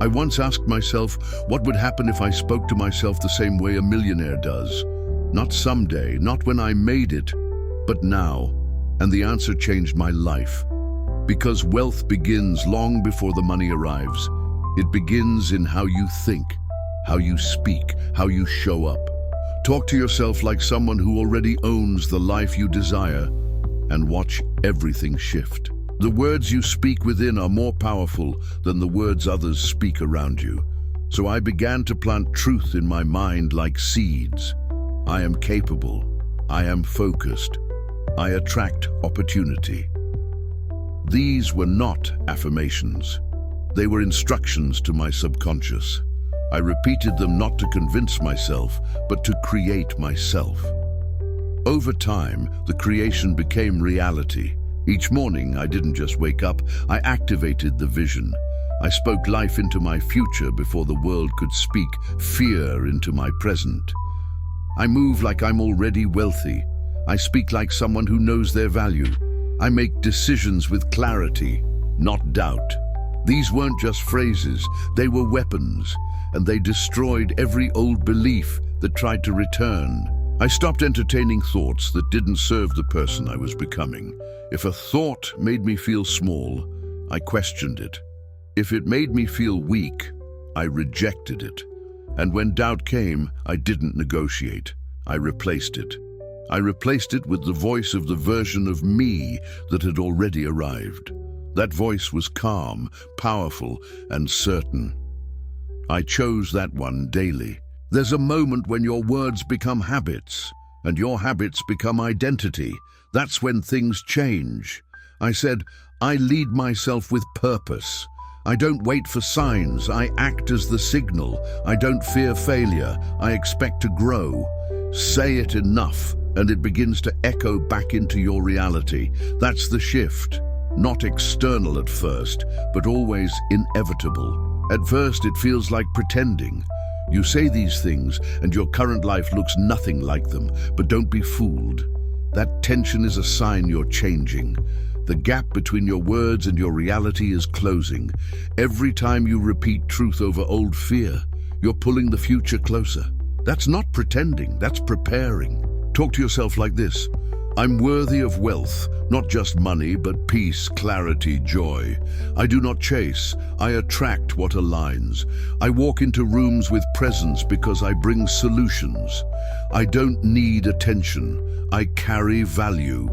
I once asked myself what would happen if I spoke to myself the same way a millionaire does. Not someday, not when I made it, but now. And the answer changed my life. Because wealth begins long before the money arrives. It begins in how you think, how you speak, how you show up. Talk to yourself like someone who already owns the life you desire, and watch everything shift. The words you speak within are more powerful than the words others speak around you. So I began to plant truth in my mind like seeds. I am capable. I am focused. I attract opportunity. These were not affirmations. They were instructions to my subconscious. I repeated them not to convince myself, but to create myself. Over time, the creation became reality. Each morning, I didn't just wake up, I activated the vision. I spoke life into my future before the world could speak fear into my present. I move like I'm already wealthy. I speak like someone who knows their value. I make decisions with clarity, not doubt. These weren't just phrases, they were weapons, and they destroyed every old belief that tried to return. I stopped entertaining thoughts that didn't serve the person I was becoming. If a thought made me feel small, I questioned it. If it made me feel weak, I rejected it. And when doubt came, I didn't negotiate. I replaced it. I replaced it with the voice of the version of me that had already arrived. That voice was calm, powerful, and certain. I chose that one daily. There's a moment when your words become habits, and your habits become identity. That's when things change. I said, I lead myself with purpose. I don't wait for signs, I act as the signal. I don't fear failure, I expect to grow. Say it enough, and it begins to echo back into your reality. That's the shift. Not external at first, but always inevitable. At first, it feels like pretending. You say these things, and your current life looks nothing like them, but don't be fooled. That tension is a sign you're changing. The gap between your words and your reality is closing. Every time you repeat truth over old fear, you're pulling the future closer. That's not pretending, that's preparing. Talk to yourself like this. I'm worthy of wealth, not just money, but peace, clarity, joy. I do not chase, I attract what aligns. I walk into rooms with presence because I bring solutions. I don't need attention, I carry value.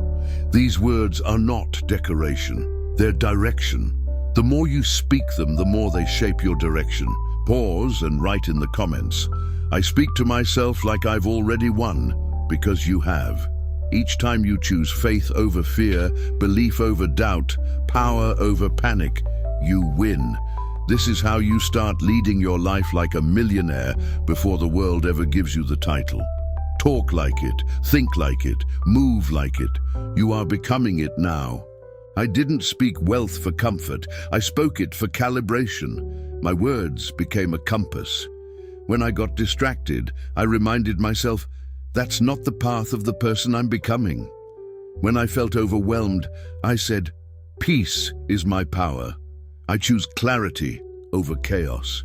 These words are not decoration, they're direction. The more you speak them, the more they shape your direction. Pause and write in the comments. I speak to myself like I've already won, because you have. Each time you choose faith over fear, belief over doubt, power over panic, you win. This is how you start leading your life like a millionaire before the world ever gives you the title. Talk like it, think like it, move like it. You are becoming it now. I didn't speak wealth for comfort, I spoke it for calibration. My words became a compass. When I got distracted, I reminded myself, that's not the path of the person I'm becoming. When I felt overwhelmed, I said, peace is my power. I choose clarity over chaos.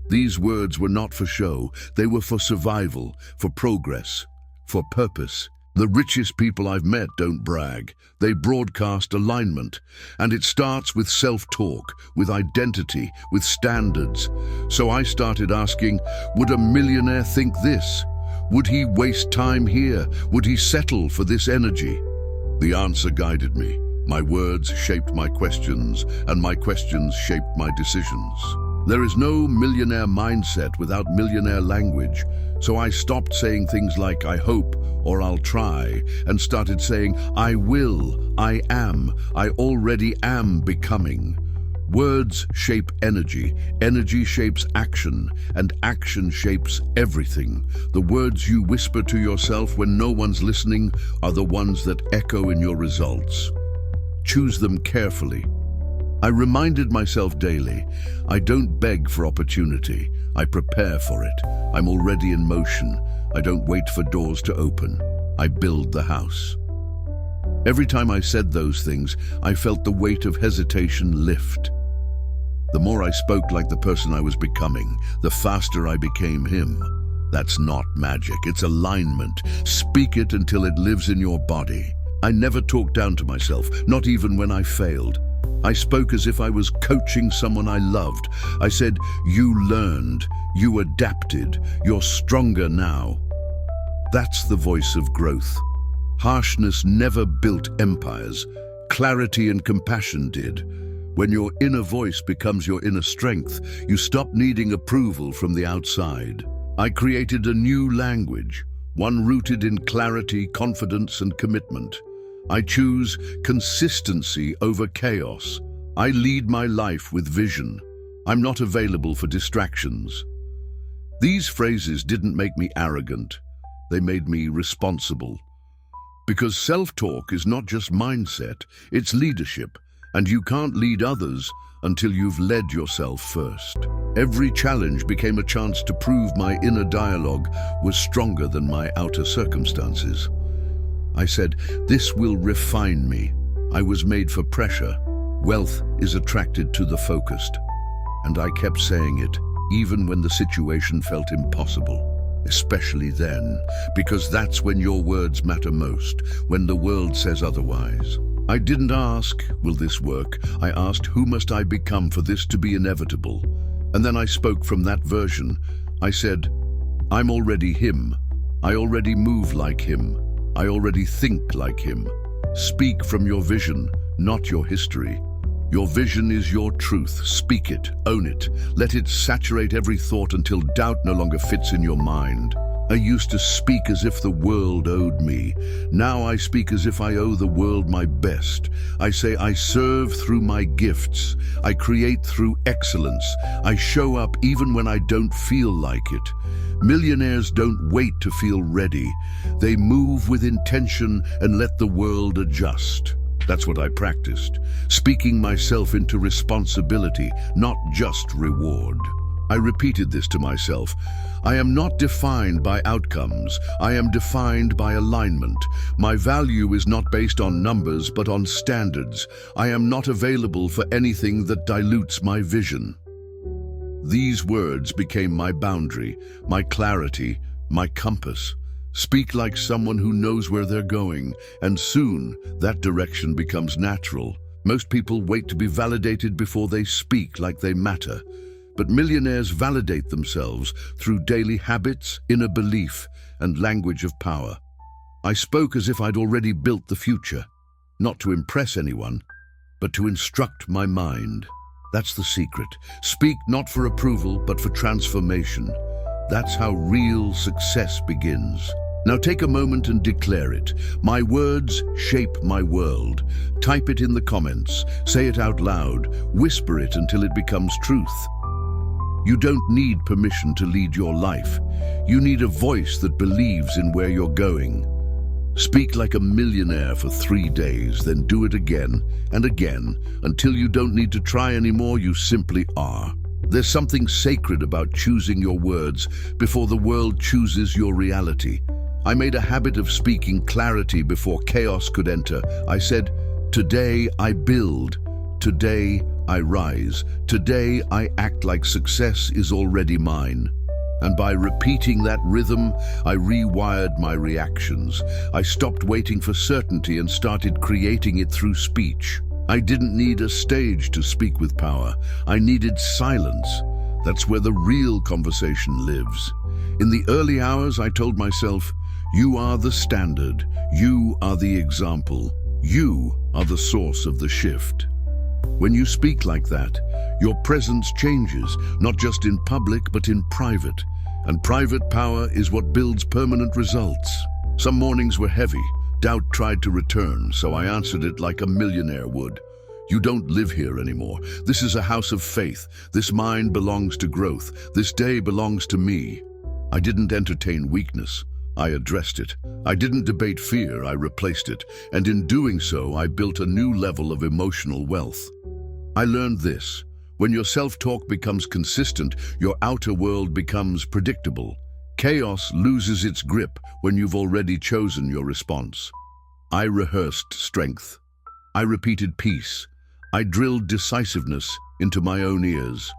These words were not for show, they were for survival, for progress, for purpose. The richest people I've met don't brag, they broadcast alignment. And it starts with self-talk, with identity, with standards. So I started asking, would a millionaire think this? Would he waste time here? Would he settle for this energy? The answer guided me. My words shaped my questions, and my questions shaped my decisions. There is no millionaire mindset without millionaire language, so I stopped saying things like, I hope, or I'll try, and started saying, I will, I am, I already am becoming. Words shape energy, energy shapes action, and action shapes everything. The words you whisper to yourself when no one's listening are the ones that echo in your results. Choose them carefully. I reminded myself daily, I don't beg for opportunity, I prepare for it. I'm already in motion. I don't wait for doors to open. I build the house. Every time I said those things, I felt the weight of hesitation lift. The more I spoke like the person I was becoming, the faster I became him. That's not magic, it's alignment. Speak it until it lives in your body. I never talked down to myself, not even when I failed. I spoke as if I was coaching someone I loved. I said, "You learned, you adapted, you're stronger now." That's the voice of growth. Harshness never built empires. Clarity and compassion did. When your inner voice becomes your inner strength, you stop needing approval from the outside. I created a new language, one rooted in clarity, confidence, and commitment. I choose consistency over chaos. I lead my life with vision. I'm not available for distractions. These phrases didn't make me arrogant. They made me responsible. Because self-talk is not just mindset, it's leadership, and you can't lead others until you've led yourself first. Every challenge became a chance to prove my inner dialogue was stronger than my outer circumstances. I said, "This will refine me." I was made for pressure. Wealth is attracted to the focused. And I kept saying it, even when the situation felt impossible. Especially then, because that's when your words matter most, when the world says otherwise. I didn't ask, "Will this work?" I asked, "Who must I become for this to be inevitable?" And then I spoke from that version. I said, "I'm already him. I already move like him. I already think like him." Speak from your vision, not your history. Your vision is your truth. Speak it, own it. Let it saturate every thought until doubt no longer fits in your mind. I used to speak as if the world owed me. Now I speak as if I owe the world my best. I say I serve through my gifts. I create through excellence. I show up even when I don't feel like it. Millionaires don't wait to feel ready. They move with intention and let the world adjust. That's what I practiced, speaking myself into responsibility, not just reward. I repeated this to myself. I am not defined by outcomes. I am defined by alignment. My value is not based on numbers, but on standards. I am not available for anything that dilutes my vision. These words became my boundary, my clarity, my compass. Speak like someone who knows where they're going, and soon that direction becomes natural. Most people wait to be validated before they speak like they matter. But millionaires validate themselves through daily habits, inner belief, and language of power. I spoke as if I'd already built the future, not to impress anyone, but to instruct my mind. That's the secret. Speak not for approval, but for transformation. That's how real success begins. Now take a moment and declare it. My words shape my world. Type it in the comments. Say it out loud. Whisper it until it becomes truth. You don't need permission to lead your life. You need a voice that believes in where you're going. Speak like a millionaire for 3 days, then do it again and again until you don't need to try anymore. You simply are. There's something sacred about choosing your words before the world chooses your reality. I made a habit of speaking clarity before chaos could enter. I said, "Today I build. Today I rise. Today I act like success is already mine." And by repeating that rhythm, I rewired my reactions. I stopped waiting for certainty and started creating it through speech. I didn't need a stage to speak with power. I needed silence. That's where the real conversation lives. In the early hours, I told myself, "You are the standard. You are the example. You are the source of the shift." When you speak like that, your presence changes, not just in public, but in private. And private power is what builds permanent results. Some mornings were heavy. Doubt tried to return, so I answered it like a millionaire would. "You don't live here anymore. This is a house of faith. This mind belongs to growth. This day belongs to me." I didn't entertain weakness. I addressed it. I didn't debate fear. I replaced it. And in doing so, I built a new level of emotional wealth. I learned this. When your self-talk becomes consistent, your outer world becomes predictable. Chaos loses its grip when you've already chosen your response. I rehearsed strength. I repeated peace. I drilled decisiveness into my own ears.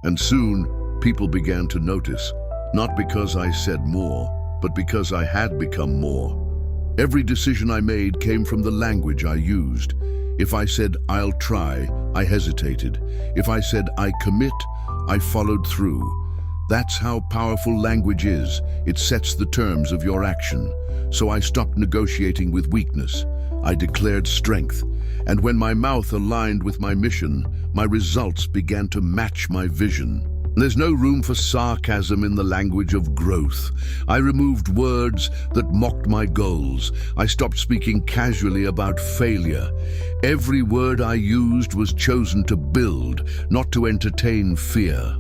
And soon, people began to notice, not because I said more, but because I had become more. Every decision I made came from the language I used. If I said, "I'll try," I hesitated. If I said, "I commit," I followed through. That's how powerful language is. It sets the terms of your action. So I stopped negotiating with weakness. I declared strength. And when my mouth aligned with my mission, my results began to match my vision. There's no room for sarcasm in the language of growth. I removed words that mocked my goals. I stopped speaking casually about failure. Every word I used was chosen to build, not to entertain fear.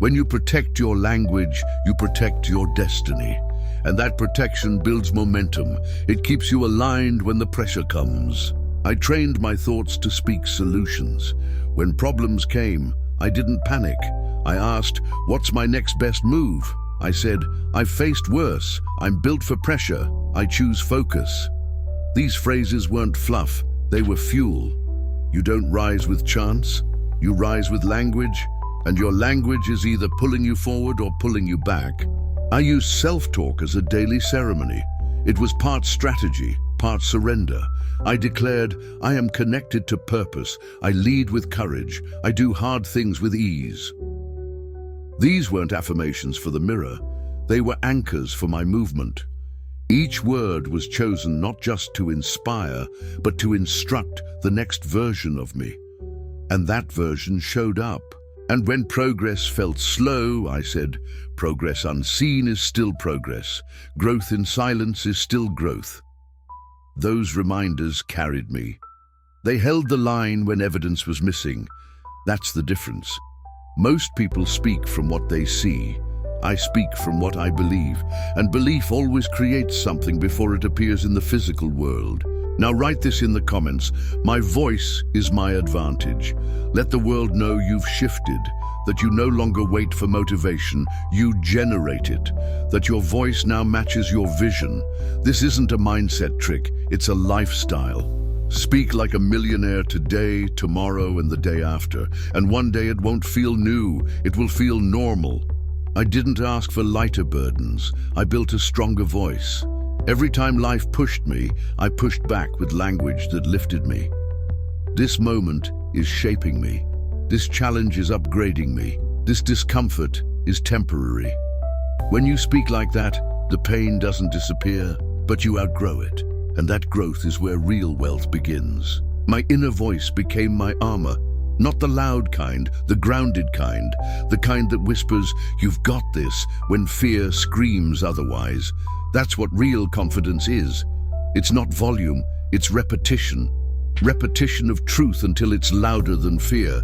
When you protect your language, you protect your destiny. And that protection builds momentum. It keeps you aligned when the pressure comes. I trained my thoughts to speak solutions. When problems came, I didn't panic. I asked, "What's my next best move?" I said, "I've faced worse. I'm built for pressure. I choose focus." These phrases weren't fluff, they were fuel. You don't rise with chance, you rise with language, and your language is either pulling you forward or pulling you back. I used self-talk as a daily ceremony. It was part strategy, part surrender. I declared, "I am connected to purpose. I lead with courage. I do hard things with ease." These weren't affirmations for the mirror. They were anchors for my movement. Each word was chosen not just to inspire, but to instruct the next version of me. And that version showed up. And when progress felt slow, I said, "Progress unseen is still progress. Growth in silence is still growth." Those reminders carried me. They held the line when evidence was missing. That's the difference. Most people speak from what they see. I speak from what I believe, and belief always creates something before it appears in the physical world. Now write this in the comments. My voice is my advantage. Let the world know you've shifted, that you no longer wait for motivation, you generate it, that your voice now matches your vision. This isn't a mindset trick, it's a lifestyle. Speak like a millionaire today, tomorrow, and the day after. And one day it won't feel new, it will feel normal. I didn't ask for lighter burdens, I built a stronger voice. Every time life pushed me, I pushed back with language that lifted me. This moment is shaping me. This challenge is upgrading me. This discomfort is temporary. When you speak like that, the pain doesn't disappear, but you outgrow it. And that growth is where real wealth begins. My inner voice became my armor, not the loud kind, the grounded kind, the kind that whispers, "You've got this," when fear screams otherwise. That's what real confidence is. It's not volume, it's repetition. Repetition of truth until it's louder than fear.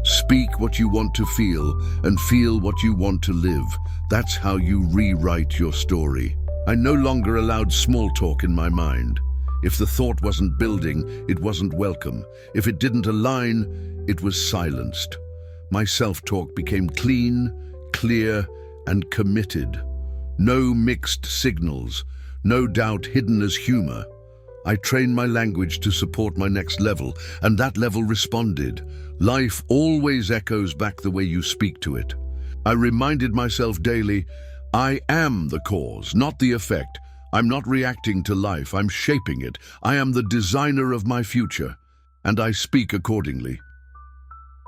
Speak what you want to feel and feel what you want to live. That's how you rewrite your story. I no longer allowed small talk in my mind. If the thought wasn't building, it wasn't welcome. If it didn't align, it was silenced. My self-talk became clean, clear, and committed. No mixed signals, no doubt hidden as humor. I trained my language to support my next level, and that level responded. Life always echoes back the way you speak to it. I reminded myself daily, I am the cause, not the effect. I'm not reacting to life, I'm shaping it. I am the designer of my future, and I speak accordingly.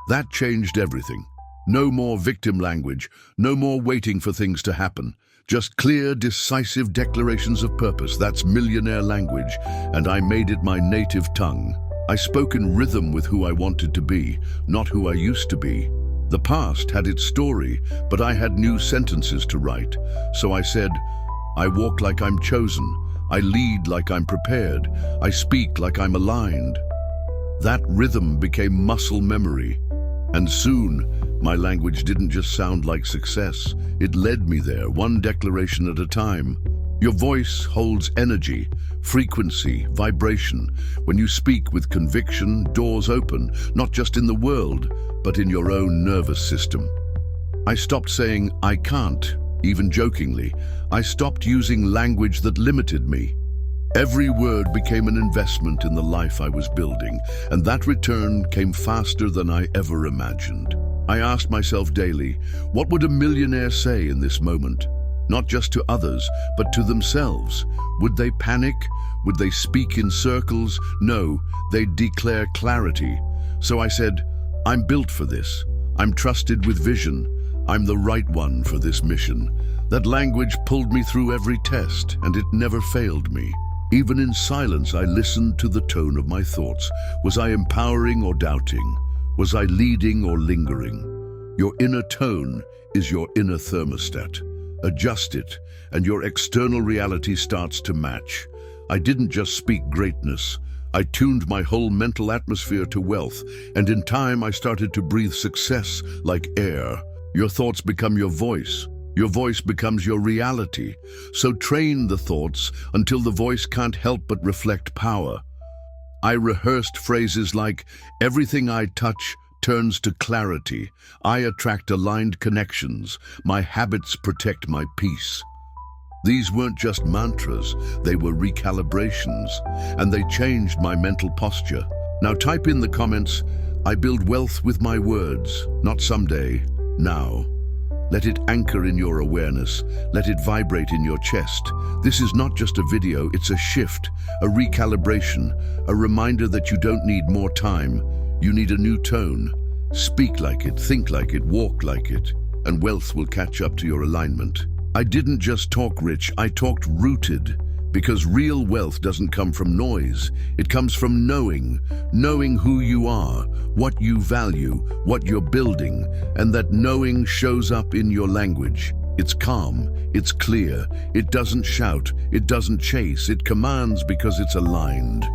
That changed everything. No more victim language, no more waiting for things to happen. Just clear, decisive declarations of purpose. That's millionaire language, and I made it my native tongue. I spoke in rhythm with who I wanted to be, not who I used to be. The past had its story, but I had new sentences to write. So I said, I walk like I'm chosen. I lead like I'm prepared. I speak like I'm aligned. That rhythm became muscle memory. And soon, my language didn't just sound like success. It led me there, one declaration at a time. Your voice holds energy, frequency, vibration. When you speak with conviction, doors open, not just in the world, but in your own nervous system. I stopped saying, I can't, even jokingly. I stopped using language that limited me. Every word became an investment in the life I was building, and that return came faster than I ever imagined. I asked myself daily, what would a millionaire say in this moment? Not just to others, but to themselves. Would they panic? Would they speak in circles? No, they'd declare clarity. So I said, I'm built for this. I'm trusted with vision. I'm the right one for this mission. That language pulled me through every test, and it never failed me. Even in silence, I listened to the tone of my thoughts. Was I empowering or doubting? Was I leading or lingering? Your inner tone is your inner thermostat. Adjust it, and your external reality starts to match. I didn't just speak greatness. I tuned my whole mental atmosphere to wealth, and in time I started to breathe success like air. Your thoughts become your voice. Your voice becomes your reality. So train the thoughts until the voice can't help but reflect power. I rehearsed phrases like, everything I touch turns to clarity. I attract aligned connections. My habits protect my peace. These weren't just mantras, they were recalibrations, and they changed my mental posture. Now type in the comments, I build wealth with my words, not someday, now. Let it anchor in your awareness. Let it vibrate in your chest. This is not just a video, it's a shift, a recalibration, a reminder that you don't need more time. You need a new tone. Speak like it, think like it, walk like it, and wealth will catch up to your alignment. I didn't just talk rich, I talked rooted. Because real wealth doesn't come from noise. It comes from knowing who you are, what you value, what you're building, and that knowing shows up in your language. It's calm, it's clear, it doesn't shout, it doesn't chase, it commands because it's aligned.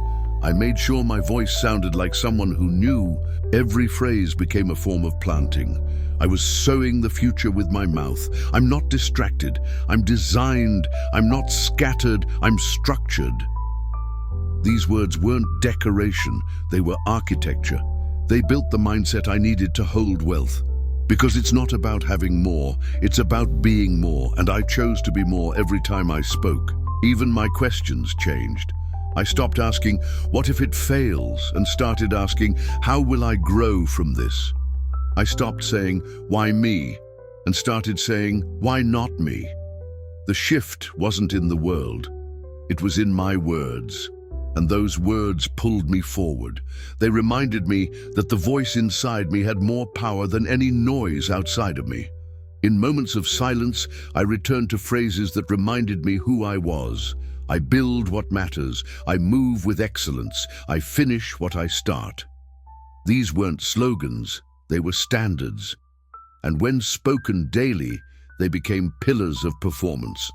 I made sure my voice sounded like someone who knew. Every phrase became a form of planting. I was sowing the future with my mouth. I'm not distracted. I'm designed. I'm not scattered. I'm structured. These words weren't decoration. They were architecture. They built the mindset I needed to hold wealth. Because it's not about having more. It's about being more. And I chose to be more every time I spoke. Even my questions changed. I stopped asking, what if it fails? And started asking, how will I grow from this? I stopped saying, why me? And started saying, why not me? The shift wasn't in the world. It was in my words. And those words pulled me forward. They reminded me that the voice inside me had more power than any noise outside of me. In moments of silence, I returned to phrases that reminded me who I was. I build what matters. I move with excellence. I finish what I start. These weren't slogans. They were standards, and when spoken daily, they became pillars of performance.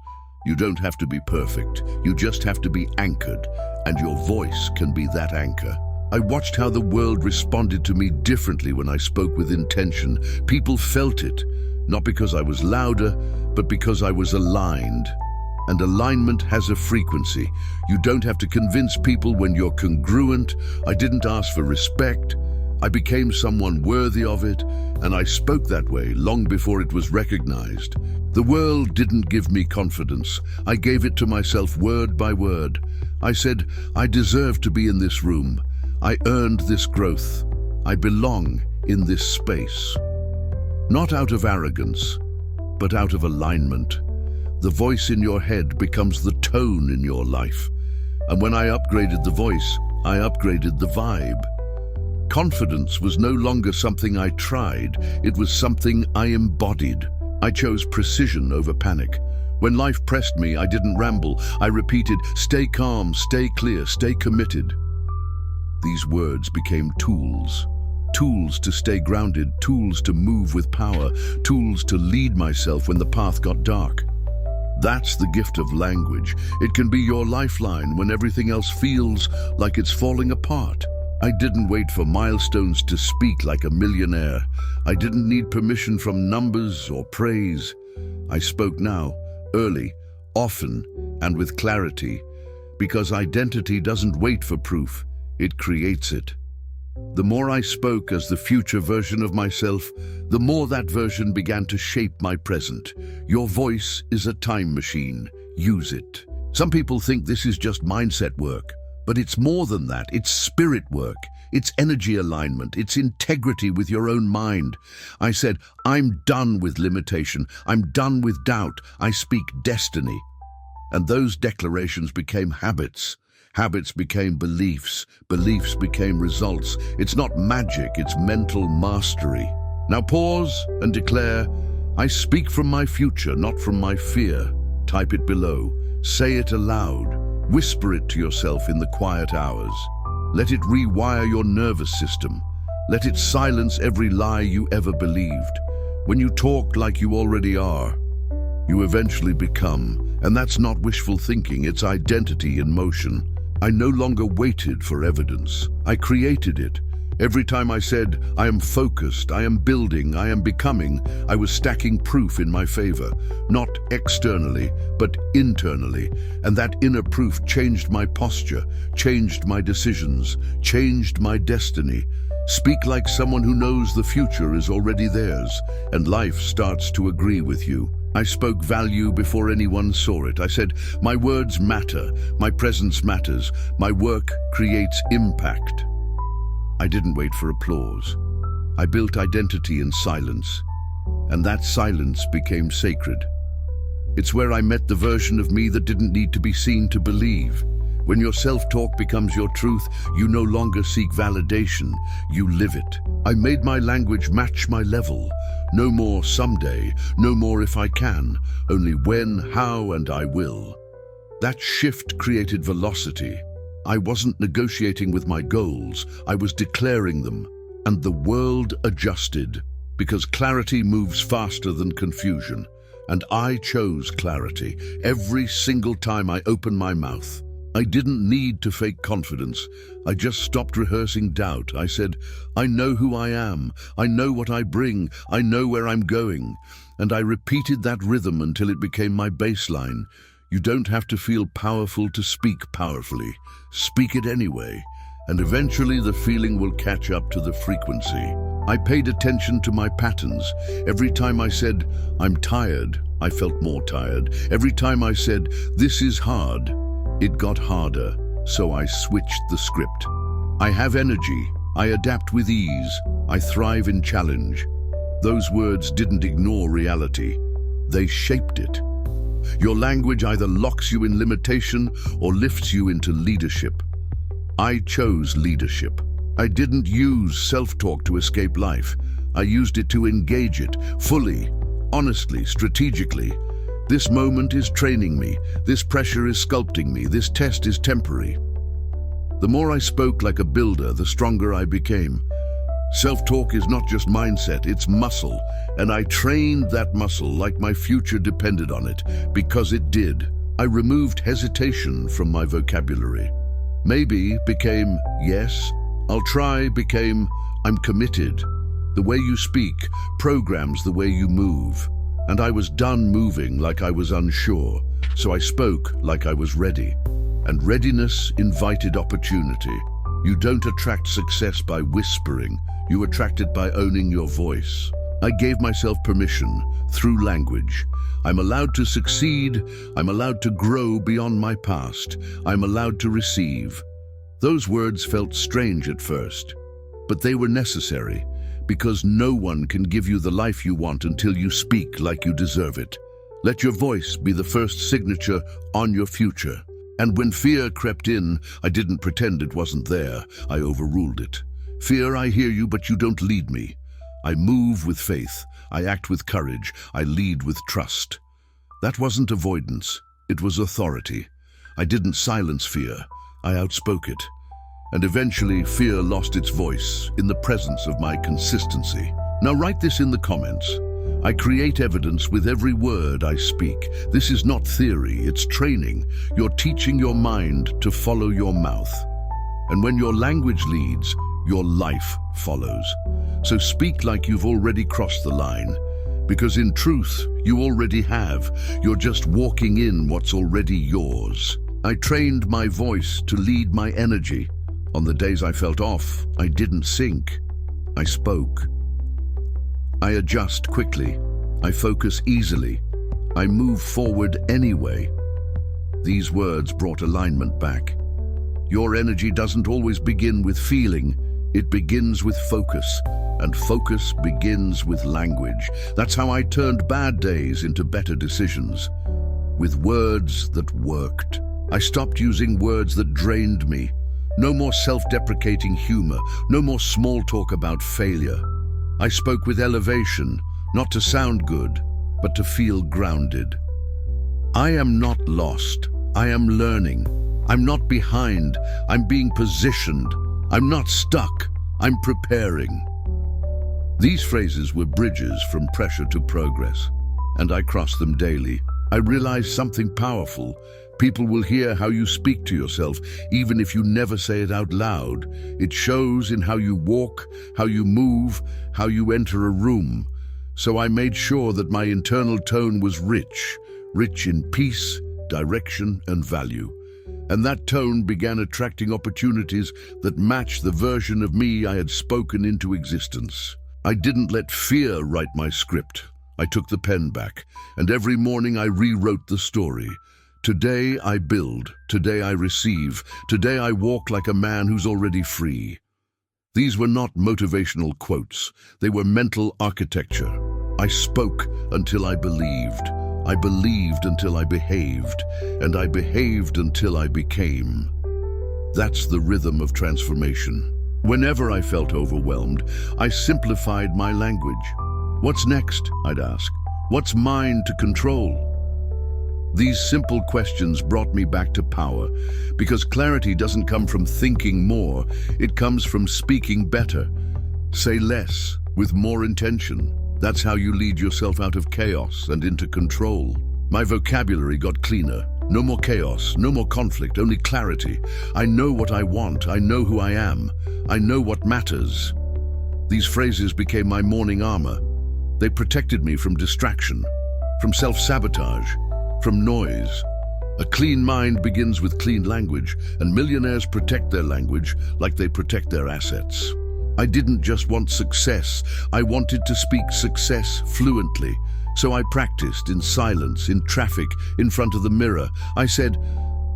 You don't have to be perfect, you just have to be anchored, and your voice can be that anchor. I watched how the world responded to me differently when I spoke with intention. People felt it, not because I was louder, but because I was aligned. And alignment has a frequency. You don't have to convince people when you're congruent. I didn't ask for respect. I became someone worthy of it, and I spoke that way long before it was recognized. The world didn't give me confidence. I gave it to myself word by word. I said, I deserve to be in this room. I earned this growth. I belong in this space. Not out of arrogance, but out of alignment. The voice in your head becomes the tone in your life. And when I upgraded the voice, I upgraded the vibe. Confidence was no longer something I tried, it was something I embodied. I chose precision over panic. When life pressed me, I didn't ramble. I repeated, stay calm, stay clear, stay committed. These words became tools. Tools to stay grounded, tools to move with power, tools to lead myself when the path got dark. That's the gift of language. It can be your lifeline when everything else feels like it's falling apart. I didn't wait for milestones to speak like a millionaire. I didn't need permission from numbers or praise. I spoke now, early, often, and with clarity, because identity doesn't wait for proof, it creates it. The more I spoke as the future version of myself, the more that version began to shape my present. Your voice is a time machine. Use it. Some people think this is just mindset work, but it's more than that. It's spirit work. It's energy alignment. It's integrity with your own mind. I said, I'm done with limitation. I'm done with doubt. I speak destiny. And those declarations became habits. Habits became beliefs. Beliefs became results. It's not magic, it's mental mastery. Now pause and declare, I speak from my future, not from my fear. Type it below. Say it aloud. Whisper it to yourself in the quiet hours. Let it rewire your nervous system. Let it silence every lie you ever believed. When you talk like you already are, you eventually become, and that's not wishful thinking, it's identity in motion. I no longer waited for evidence. I created it. Every time I said, I am focused, I am building, I am becoming, I was stacking proof in my favor, not externally, but internally. And that inner proof changed my posture, changed my decisions, changed my destiny. Speak like someone who knows the future is already theirs, and life starts to agree with you. I spoke value before anyone saw it. I said, my words matter, my presence matters, my work creates impact. I didn't wait for applause. I built identity in silence, and that silence became sacred. It's where I met the version of me that didn't need to be seen to believe. When your self-talk becomes your truth, you no longer seek validation, you live it. I made my language match my level. No more someday, no more if I can, only when, how, and I will. That shift created velocity. I wasn't negotiating with my goals, I was declaring them. And the world adjusted, because clarity moves faster than confusion. And I chose clarity every single time I opened my mouth. I didn't need to fake confidence. I just stopped rehearsing doubt. I said, I know who I am. I know what I bring. I know where I'm going. And I repeated that rhythm until it became my baseline. You don't have to feel powerful to speak powerfully. Speak it anyway. And eventually the feeling will catch up to the frequency. I paid attention to my patterns. Every time I said, I'm tired, I felt more tired. Every time I said, this is hard, it got harder, so I switched the script. I have energy, I adapt with ease, I thrive in challenge. Those words didn't ignore reality, they shaped it. Your language either locks you in limitation or lifts you into leadership. I chose leadership. I didn't use self-talk to escape life. I used it to engage it, fully, honestly, strategically. This moment is training me. This pressure is sculpting me. This test is temporary. The more I spoke like a builder, the stronger I became. Self-talk is not just mindset, it's muscle. And I trained that muscle like my future depended on it, because it did. I removed hesitation from my vocabulary. Maybe became yes. I'll try became I'm committed. The way you speak programs the way you move. And I was done moving like I was unsure, so I spoke like I was ready. And readiness invited opportunity. You don't attract success by whispering, you attract it by owning your voice. I gave myself permission through language. I'm allowed to succeed, I'm allowed to grow beyond my past, I'm allowed to receive. Those words felt strange at first, but they were necessary, because no one can give you the life you want until you speak like you deserve it. Let your voice be the first signature on your future. And when fear crept in, I didn't pretend it wasn't there, I overruled it. Fear, I hear you, but you don't lead me. I move with faith, I act with courage, I lead with trust. That wasn't avoidance, it was authority. I didn't silence fear, I outspoke it. And eventually, fear lost its voice in the presence of my consistency. Now write this in the comments. I create evidence with every word I speak. This is not theory, it's training. You're teaching your mind to follow your mouth. And when your language leads, your life follows. So speak like you've already crossed the line. Because in truth, you already have. You're just walking in what's already yours. I trained my voice to lead my energy. On the days I felt off, I didn't sink. I spoke. I adjust quickly. I focus easily. I move forward anyway. These words brought alignment back. Your energy doesn't always begin with feeling, it begins with focus, and focus begins with language. That's how I turned bad days into better decisions, with words that worked. I stopped using words that drained me. No more self-deprecating humor, no more small talk about failure. I spoke with elevation, not to sound good, but to feel grounded. I am not lost, I am learning. I'm not behind, I'm being positioned. I'm not stuck, I'm preparing. These phrases were bridges from pressure to progress, and I cross them daily. I realize something powerful. People will hear how you speak to yourself, even if you never say it out loud. It shows in how you walk, how you move, how you enter a room. So I made sure that my internal tone was rich in peace, direction, and value. And that tone began attracting opportunities that matched the version of me I had spoken into existence. I didn't let fear write my script. I took the pen back, and every morning I rewrote the story. Today I build, today I receive, today I walk like a man who's already free. These were not motivational quotes, they were mental architecture. I spoke until I believed until I behaved, and I behaved until I became. That's the rhythm of transformation. Whenever I felt overwhelmed, I simplified my language. What's next? I'd ask. What's mine to control? These simple questions brought me back to power, because clarity doesn't come from thinking more, it comes from speaking better. Say less, with more intention. That's how you lead yourself out of chaos and into control. My vocabulary got cleaner. No more chaos, no more conflict, only clarity. I know what I want, I know who I am, I know what matters. These phrases became my morning armor. They protected me from distraction, from self-sabotage, from noise. A clean mind begins with clean language, and millionaires protect their language like they protect their assets. I didn't just want success, I wanted to speak success fluently. So I practiced in silence, in traffic, in front of the mirror. I said,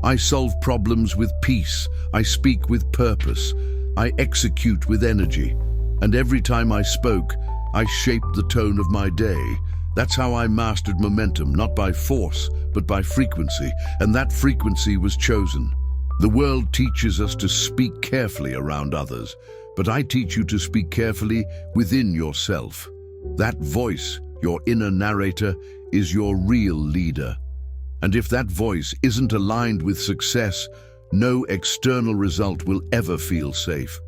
I solve problems with peace, I speak with purpose, I execute with energy. And every time I spoke, I shaped the tone of my day. That's how I mastered momentum, not by force, but by frequency. And that frequency was chosen. The world teaches us to speak carefully around others, but I teach you to speak carefully within yourself. That voice, your inner narrator, is your real leader. And if that voice isn't aligned with success, no external result will ever feel safe.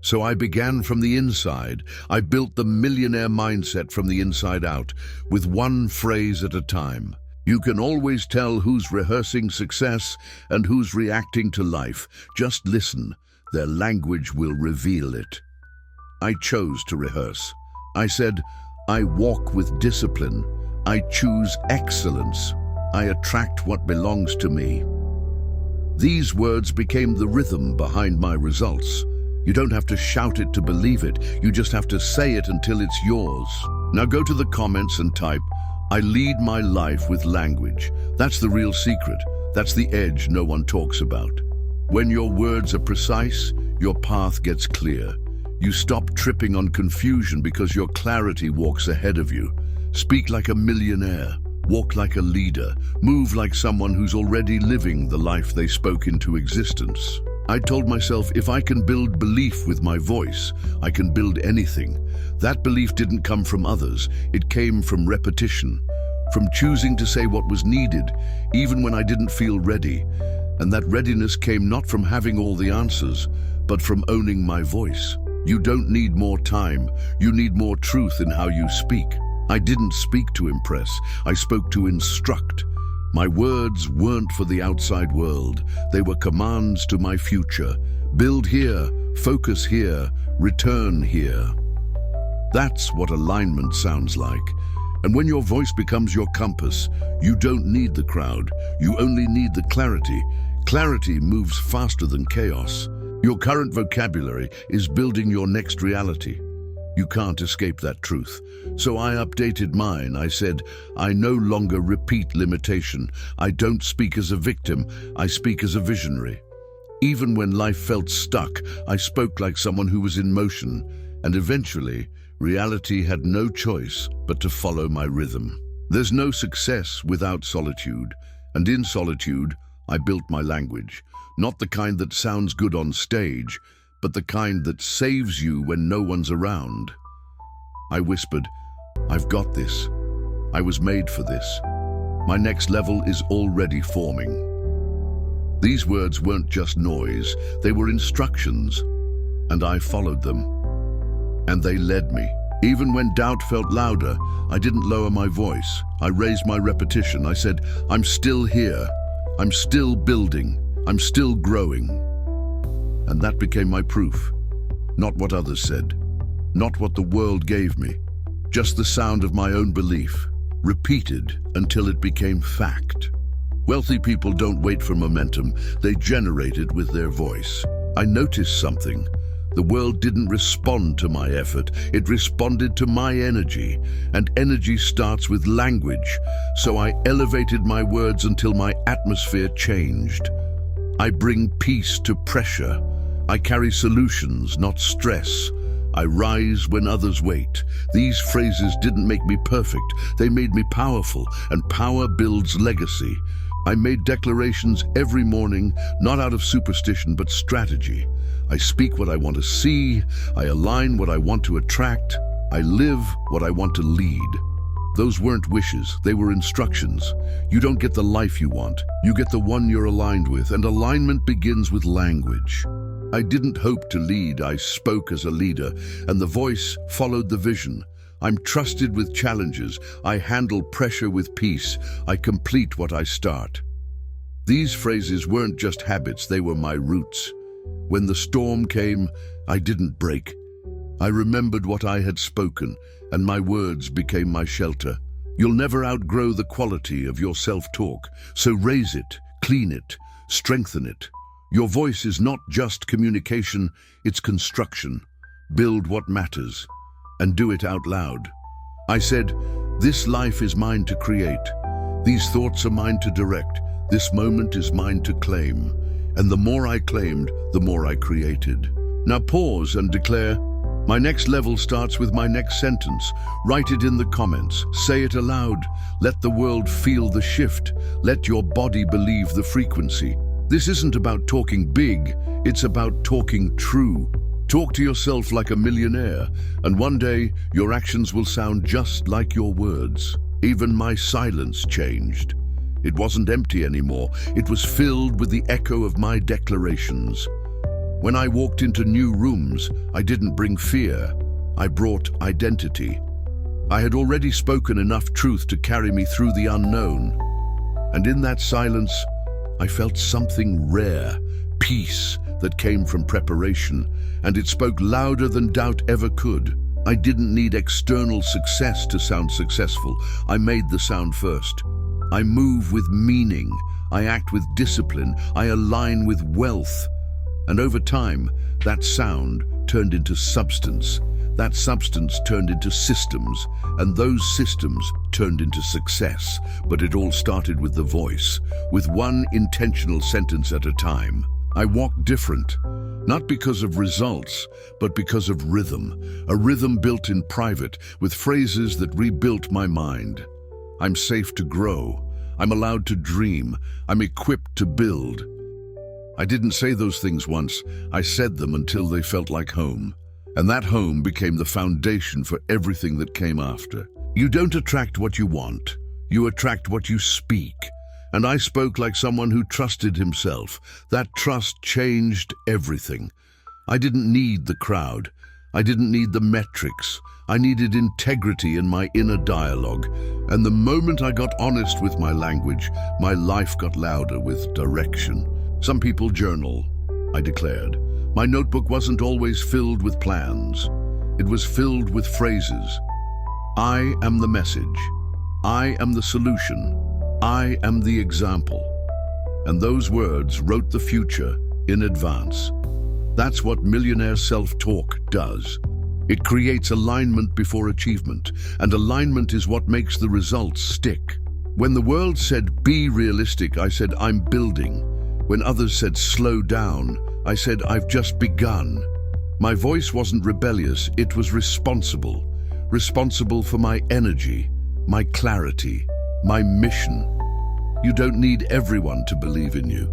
So I began from the inside. I built the millionaire mindset from the inside out, with one phrase at a time. You can always tell who's rehearsing success and who's reacting to life. Just listen. Their language will reveal it. I chose to rehearse. I said, I walk with discipline. I choose excellence. I attract what belongs to me. These words became the rhythm behind my results. You don't have to shout it to believe it. You just have to say it until it's yours. Now go to the comments and type, I lead my life with language. That's the real secret. That's the edge no one talks about. When your words are precise, your path gets clear. You stop tripping on confusion because your clarity walks ahead of you. Speak like a millionaire, walk like a leader, move like someone who's already living the life they spoke into existence. I told myself, if I can build belief with my voice, I can build anything. That belief didn't come from others, it came from repetition, from choosing to say what was needed, even when I didn't feel ready. And that readiness came not from having all the answers, but from owning my voice. You don't need more time, you need more truth in how you speak. I didn't speak to impress, I spoke to instruct. My words weren't for the outside world, they were commands to my future. Build here, focus here, return here. That's what alignment sounds like. And when your voice becomes your compass, you don't need the crowd, you only need the clarity. Clarity moves faster than chaos. Your current vocabulary is building your next reality. You can't escape that truth. So I updated mine. I said, I no longer repeat limitation. I don't speak as a victim. I speak as a visionary. Even when life felt stuck, I spoke like someone who was in motion. And eventually, reality had no choice but to follow my rhythm. There's no success without solitude. And in solitude, I built my language. Not the kind that sounds good on stage, but the kind that saves you when no one's around. I whispered, I've got this. I was made for this. My next level is already forming. These words weren't just noise, they were instructions, and I followed them. And they led me. Even when doubt felt louder, I didn't lower my voice. I raised my repetition. I said, I'm still here. I'm still building. I'm still growing. And that became my proof. Not what others said. Not what the world gave me. Just the sound of my own belief, repeated until it became fact. Wealthy people don't wait for momentum. They generate it with their voice. I noticed something. The world didn't respond to my effort. It responded to my energy. And energy starts with language. So I elevated my words until my atmosphere changed. I bring peace to pressure. I carry solutions, not stress. I rise when others wait. These phrases didn't make me perfect. They made me powerful, and power builds legacy. I made declarations every morning, not out of superstition, but strategy. I speak what I want to see. I align what I want to attract. I live what I want to lead. Those weren't wishes, they were instructions. You don't get the life you want. You get the one you're aligned with, and alignment begins with language. I didn't hope to lead, I spoke as a leader, and the voice followed the vision. I'm trusted with challenges. I handle pressure with peace. I complete what I start. These phrases weren't just habits, they were my roots. When the storm came, I didn't break. I remembered what I had spoken, and my words became my shelter. You'll never outgrow the quality of your self-talk, so raise it, clean it, strengthen it. Your voice is not just communication, it's construction. Build what matters, and do it out loud. I said, this life is mine to create. These thoughts are mine to direct. This moment is mine to claim. And the more I claimed, the more I created. Now pause and declare, my next level starts with my next sentence. Write it in the comments. Say it aloud. Let the world feel the shift. Let your body believe the frequency. This isn't about talking big, it's about talking true. Talk to yourself like a millionaire, and one day your actions will sound just like your words. Even my silence changed. It wasn't empty anymore. It was filled with the echo of my declarations. When I walked into new rooms, I didn't bring fear. I brought identity. I had already spoken enough truth to carry me through the unknown. And in that silence, I felt something rare, peace that came from preparation, and it spoke louder than doubt ever could. I didn't need external success to sound successful. I made the sound first. I move with meaning. I act with discipline. I align with wealth. And over time, that sound turned into substance. That substance turned into systems, and those systems turned into success. But it all started with the voice, with one intentional sentence at a time. I walked different, not because of results, but because of rhythm. A rhythm built in private, with phrases that rebuilt my mind. I'm safe to grow. I'm allowed to dream. I'm equipped to build. I didn't say those things once. I said them until they felt like home. And that home became the foundation for everything that came after. You don't attract what you want. You attract what you speak. And I spoke like someone who trusted himself. That trust changed everything. I didn't need the crowd. I didn't need the metrics. I needed integrity in my inner dialogue. And the moment I got honest with my language, my life got louder with direction. Some people journal, I declared. My notebook wasn't always filled with plans. It was filled with phrases. I am the message. I am the solution. I am the example. And those words wrote the future in advance. That's what millionaire self-talk does. It creates alignment before achievement, and alignment is what makes the results stick. When the world said, "Be realistic," I said, "I'm building." When others said, "Slow down," I said, "I've just begun." My voice wasn't rebellious, it was responsible. Responsible for my energy, my clarity, my mission. You don't need everyone to believe in you.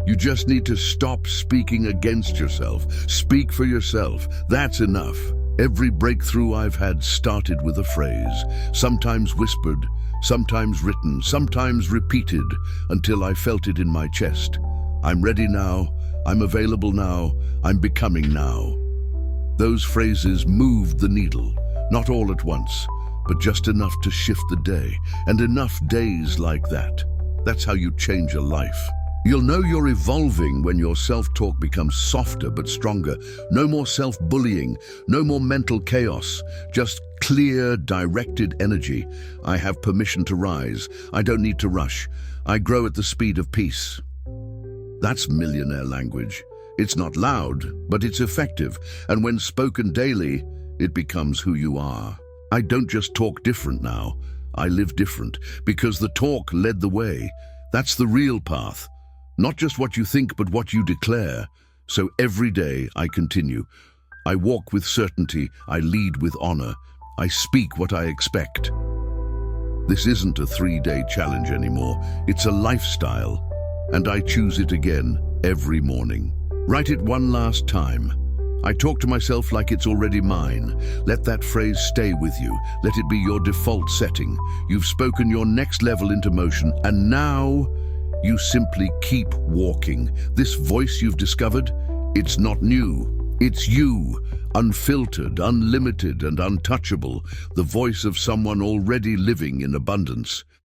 You just need to stop speaking against yourself. Speak for yourself. That's enough. Every breakthrough I've had started with a phrase, sometimes whispered, sometimes written, sometimes repeated, until I felt it in my chest. I'm ready now, I'm available now, I'm becoming now. Those phrases moved the needle, not all at once, but just enough to shift the day, and enough days like that. That's how you change a life. You'll know you're evolving when your self-talk becomes softer but stronger. No more self-bullying, no more mental chaos, just clear, directed energy. I have permission to rise. I don't need to rush. I grow at the speed of peace. That's millionaire language. It's not loud, but it's effective, and when spoken daily, it becomes who you are. I don't just talk different now. I live different, because the talk led the way. That's the real path. Not just what you think, but what you declare. So every day I continue. I walk with certainty. I lead with honor. I speak what I expect. This isn't a 3-day challenge anymore. It's a lifestyle. And I choose it again every morning. Write it one last time. I talk to myself like it's already mine. Let that phrase stay with you. Let it be your default setting. You've spoken your next level into motion, and now you simply keep walking. This voice you've discovered, it's not new. It's you, unfiltered, unlimited, and untouchable, the voice of someone already living in abundance.